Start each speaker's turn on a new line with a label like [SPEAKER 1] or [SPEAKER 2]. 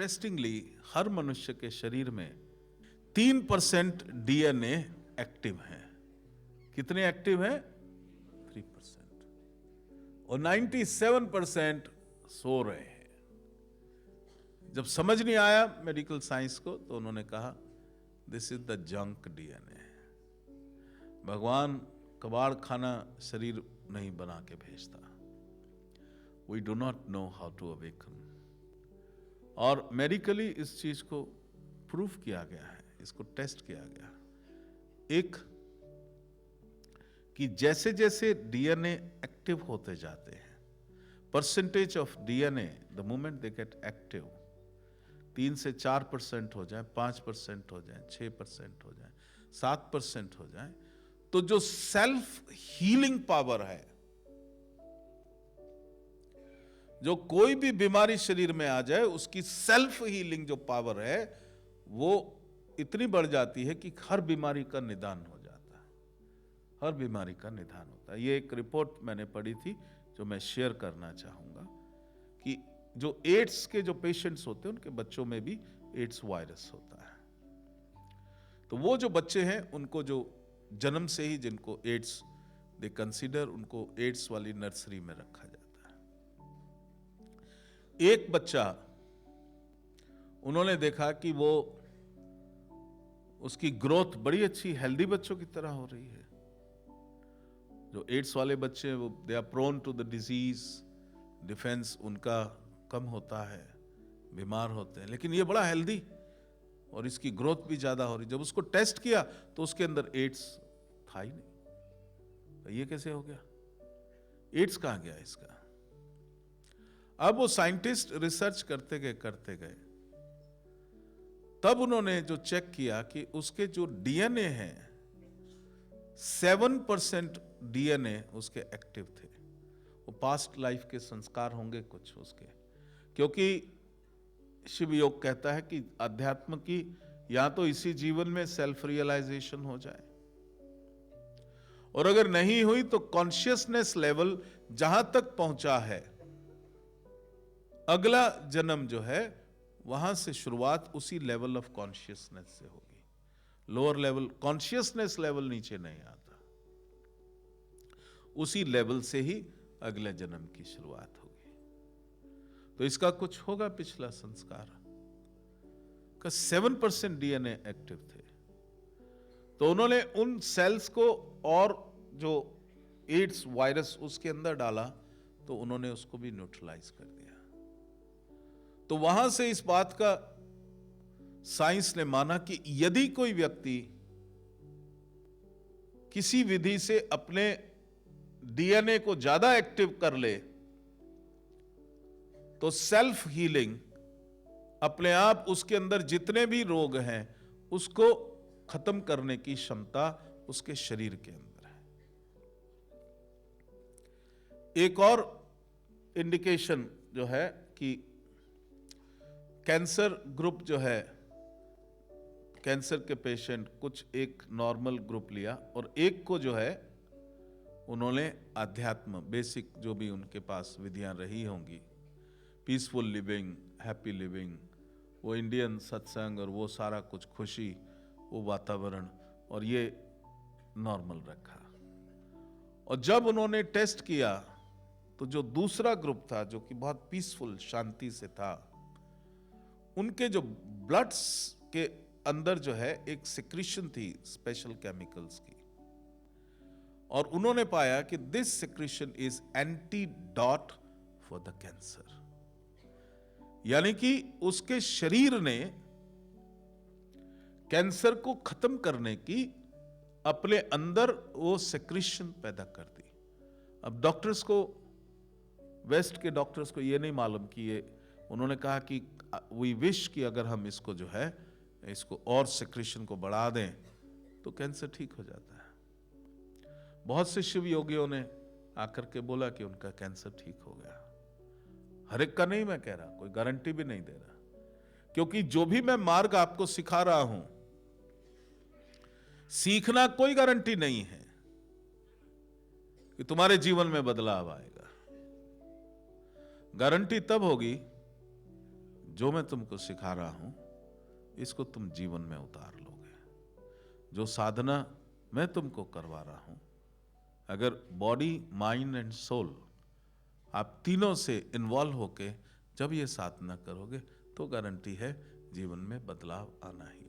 [SPEAKER 1] Interestingly हर मनुष्य के शरीर में 3% डीएनए एक्टिव है। कितने एक्टिव है? 3%। और 97% सो रहे हैं। जब समझ नहीं आया मेडिकल साइंस को तो उन्होंने कहा this is the junk DNA. भगवान कबाड़ खाना शरीर नहीं बना के भेजता। We do not know how to awaken. और मेडिकली इस चीज को प्रूफ किया गया है, इसको टेस्ट किया गया। एक कि जैसे जैसे डीएनए एक्टिव होते जाते हैं, percentage of DNA the moment they get active 3 से 4% हो जाए, 5% हो जाए, 6% हो जाए, 7% हो जाए, तो जो सेल्फ हीलिंग पावर है, जो कोई भी बीमारी शरीर में आ जाए उसकी सेल्फ हीलिंग जो पावर है वो इतनी बढ़ जाती है कि हर बीमारी का निदान हो जाता है। हर बीमारी का निदान होता है। ये एक रिपोर्ट मैंने पढ़ी थी जो मैं शेयर करना चाहूंगा कि जो एड्स के जो पेशेंट्स होते हैं उनके बच्चों में भी एड्स वायरस होता है। तो वो जो बच्चे हैं उनको जो जन्म से ही जिनको एड्स दे कंसीडर, उनको एड्स वाली नर्सरी में रखा जाता है। एक बच्चा उन्होंने देखा कि वो उसकी ग्रोथ बड़ी अच्छी हेल्दी बच्चों की तरह हो रही है। जो एड्स वाले बच्चे वो they are prone to the disease, defence उनका कम होता है, बीमार होते हैं, लेकिन ये बड़ा हेल्दी और इसकी ग्रोथ भी ज्यादा हो रही। जब उसको टेस्ट किया तो उसके अंदर एड्स था ही नहीं। तो ये कैसे हो गया? एड्स कहां गया इसका? अब वो साइंटिस्ट रिसर्च करते गए तब उन्होंने जो चेक किया कि उसके जो डीएनए हैं 7% डीएनए उसके एक्टिव थे। वो पास्ट लाइफ के संस्कार होंगे कुछ उसके, क्योंकि शिव योग कहता है कि अध्यात्म की या तो इसी जीवन में सेल्फ रियलाइजेशन हो जाए, और अगर नहीं हुई तो कॉन्शियसनेस लेवल जहां तक पहुंचा है, अगला जन्म जो है वहां से शुरुआत उसी लेवल ऑफ कॉन्शियसनेस से होगी। लोअर लेवल कॉन्शियसनेस लेवल नीचे नहीं आता, उसी लेवल से ही अगले जन्म की शुरुआत होगी। तो इसका कुछ होगा पिछला संस्कार का 7% डीएनए एक्टिव थे। तो उन्होंने उन सेल्स को और जो एड्स वायरस उसके अंदर डाला तो उन्होंने उसको भी न्यूट्रलाइज कर दिया। तो वहां से इस बात का साइंस ने माना कि यदि कोई व्यक्ति किसी विधि से अपने डीएनए को ज्यादा एक्टिव कर ले तो सेल्फ हीलिंग अपने आप उसके अंदर जितने भी रोग हैं उसको खत्म करने की क्षमता उसके शरीर के अंदर है। एक और इंडिकेशन जो है कि कैंसर ग्रुप जो है, कैंसर के पेशेंट कुछ एक नॉर्मल ग्रुप लिया और एक को जो है उन्होंने अध्यात्म बेसिक जो भी उनके पास विधियां रही होंगी, पीसफुल लिविंग, हैप्पी लिविंग, वो इंडियन सत्संग और वो सारा कुछ खुशी, वो वातावरण और ये नॉर्मल रखा। और जब उन्होंने टेस्ट किया तो जो दूसरा ग्रुप था जो कि बहुत पीसफुल शांति से था, उनके जो ब्लड्स के अंदर जो है एक सिक्रीशन थी स्पेशल केमिकल्स की, और उन्होंने पाया कि this secretion is antidote for the cancer. यानी कि उसके शरीर ने कैंसर को खत्म करने की अपने अंदर वो सिक्रीशन पैदा कर दी। अब डॉक्टर्स को, वेस्ट के डॉक्टर्स को ये नहीं मालूम कि ये, उन्होंने कहा कि वी विश कि अगर हम इसको जो है इसको और सिक्रीशन को बढ़ा दें तो कैंसर ठीक हो जाता है। बहुत से शिव योगियों ने आकर के बोला कि उनका कैंसर ठीक हो गया। हर एक का नहीं मैं कह रहा, कोई गारंटी भी नहीं दे रहा, क्योंकि जो भी मैं मार्ग आपको सिखा रहा हूं, सीखना कोई गारंटी नहीं है कि तुम्हारे जीवन में बदलाव आएगा। गारंटी तब होगी जो मैं तुमको सिखा रहा हूं इसको तुम जीवन में उतार लोगे। जो साधना मैं तुमको करवा रहा हूं, अगर बॉडी, माइंड एंड सोल आप तीनों से इन्वॉल्व होके जब ये साधना करोगे तो गारंटी है जीवन में बदलाव आना ही